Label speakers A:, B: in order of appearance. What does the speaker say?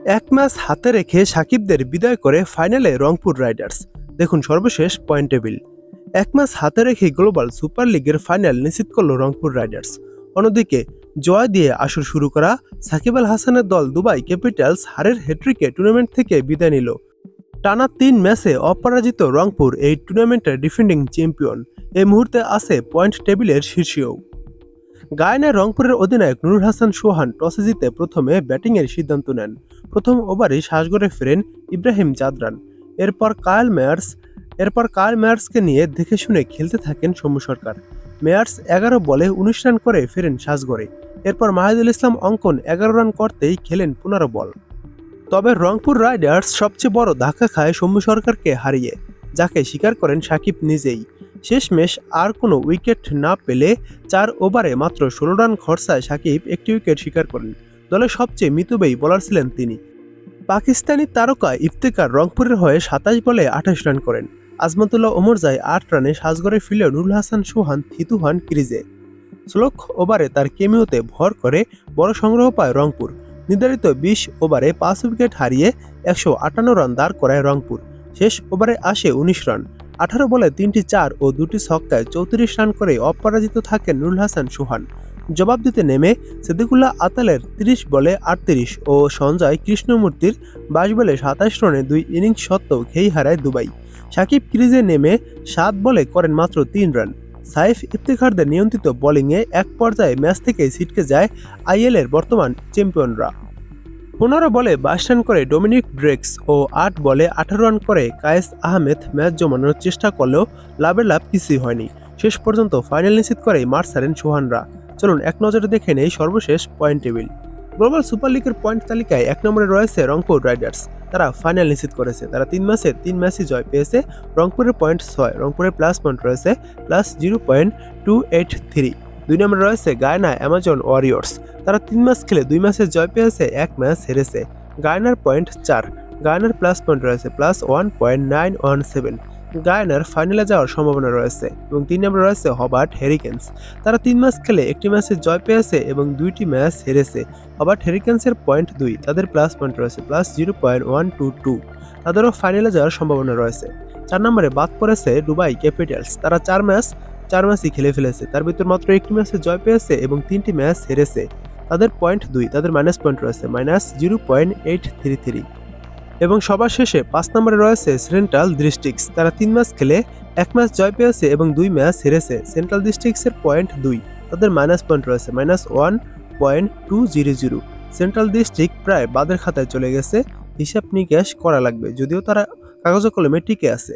A: এক ম্যাচ হাতে রেখে সাকিবদের বিদায় করে ফাইনালে রংপুর রাইডার্স। দেখুন সর্বশেষ পয়েন্ট টেবিল। এক ম্যাচ হাতে রেখে গ্লোবাল সুপার লিগের ফাইনাল নিশ্চিত করল রংপুর রাইডার্স। অন্যদিকে জয় দিয়ে আসর শুরু করা সাকিব আল হাসানের দল দুবাই ক্যাপিটালস হারের হ্যাট্রিকে টুর্নামেন্ট থেকে বিদায় নিল। টানা ৩ ম্যাচে অপরাজিত রংপুর এই টুর্নামেন্টের ডিফেন্ডিং চ্যাম্পিয়ন। এই মুহূর্তে আছে পয়েন্ট টেবিলের শীর্ষেও। গায়ানায় রংপুরের অধিনায়ক নুরুল হাসান সোহান টসে জিতে প্রথমে ব্যাটিংয়ের সিদ্ধান্ত নেন। প্রথম ওভারেই শ্বাসগড়ে ফেরেন ইব্রাহিম জাদরান। এরপর কায়েল মেয়ার্সকে নিয়ে দেখে শুনে খেলতে থাকেন সৌম্য সরকার। মেয়ার্স ১১ বলে ১৯ রান করে ফেরেন শ্বাসগড়ে। এরপর মাহিদুল ইসলাম অঙ্কন ১১ রান করতেই খেলেন ১৫ বল। তবে রংপুর রাইডার্স সবচেয়ে বড় ধাক্কা খায় সৌম্য সরকারকে হারিয়ে, যাকে স্বীকার করেন সাকিব নিজেই। শেষমেশ আর কোনো উইকেট না পেলে ৪ ওভারে মাত্র ১৬ রান খরচায় সাকিব একটি উইকেট শিকার করেন। দলের সবচেয়ে মিতব্যয়ী বোলার ছিলেন তিনি। পাকিস্তানি তারকা ইফতেখার রংপুরের হয়ে ২৭ বলে ২৮ রান করেন। আজমতুল্লাহ ওমরজাই ৮ রানে শ্বাসগড়ে ফিরলেও নুরুল হাসান সোহান থিতু হন ক্রিজে। ১৬ ওভারে তার কেমিওতে ভর করে বড় সংগ্রহ পায় রংপুর। নির্ধারিত ২০ ওভারে ৫ উইকেট হারিয়ে ১৫৮ রান দাঁড় করায় রংপুর। শেষ ওভারে আসে ১৯ রান। ১৮ বলে ৩টি ৪ ও ২টি ছক্কায় ৩৪ রান করে অপরাজিত থাকেন নুরুল হাসান সোহান। জবাব দিতে নেমে সিদ্দিকুল্লাহ আতালের ৩০ বলে ৩৮ ও সঞ্জয় কৃষ্ণমূর্তির ২২ বলে ২৭ রানে ২ ইনিংস সত্ত্বেও খেই হারায় দুবাই। সাকিব ক্রিজে নেমে ৭ বলে করেন মাত্র ৩ রান। সাইফ ইফতেখারদের নিয়ন্ত্রিত বোলিংয়ে এক পর্যায়ে ম্যাচ থেকে ছিটকে যায় আইএলের বর্তমান চ্যাম্পিয়নরা। ১৫ বলে ২২ রান করে ডোমিনিক ব্রেক্স ও ৮ বলে ১৮ রান করে কায়েস আহমেদ ম্যাচ জমানোর চেষ্টা করলেও লাভের লাভ কিছুই হয়নি। শেষ পর্যন্ত ফাইনাল নিশ্চিত করেই মাঠ ছাড়েন সোহানরা। চলুন এক নজরে দেখে নেই সর্বশেষ পয়েন্ট টেবিল। গ্লোবাল সুপার লিগের পয়েন্ট তালিকায় ১ নম্বরে রয়েছে রংপুর রাইডার্স। তারা ফাইনাল নিশ্চিত করেছে। তারা ৩ ম্যাচই জয় পেয়েছে। রংপুরের পয়েন্ট ৬। রংপুরের প্লাস পয়েন্ট রয়েছে +0.283। ২ নম্বরে রয়েছে গায়ানা অ্যামাজন ওয়ারিয়র্স। তারা ৩ ম্যাচ খেলে ২ ম্যাচে জয় পেয়েছে, ১ ম্যাচ হেরেছে। গায়ানার পয়েন্ট ৪। গায়ানার প্লাস পয়েন্ট রয়েছে +1.917। গায়ানার ফাইনালে যাওয়ার সম্ভাবনা রয়েছে। এবং ৩ নম্বরে রয়েছে হবার্ট হেরিকেন্স। তারা ৩ ম্যাচ খেলে ১টি ম্যাচে জয় পেয়েছে এবং ২টি ম্যাচ হেরেছে। হবার্ট হেরিকেন্সের পয়েন্ট ২। তাদের প্লাস পয়েন্ট রয়েছে +0.122। তাদেরও ফাইনালে যাওয়ার সম্ভাবনা রয়েছে। ৪ নম্বরে বাদ পড়েছে দুবাই ক্যাপিটালস। তারা ৪ ম্যাচই খেলে ফেলেছে। তার ভিতর মাত্র ১টি ম্যাচে জয় পেয়েছে এবং ৩টি ম্যাচ হেরেছে। তাদের পয়েন্ট ২। তাদের মাইনাস পয়েন্ট রয়েছে -0.833। এবং সবার শেষে ৫ নম্বরে রয়েছে সেন্ট্রাল ডিস্ট্রিক্টস। তারা ৩ ম্যাচ খেলে ১ ম্যাচ জয় পেয়েছে এবং ২ ম্যাচ হেরেছে। সেন্ট্রাল ডিস্ট্রিক্টসের পয়েন্ট ২। তাদের মাইনাস পয়েন্ট রয়েছে -1.200। সেন্ট্রাল ডিস্ট্রিক্ট প্রায় বাদের খাতায় চলে গেছে। হিসাব নিকাশ করা লাগবে, যদিও তারা কাগজে কলমে টিকে আছে।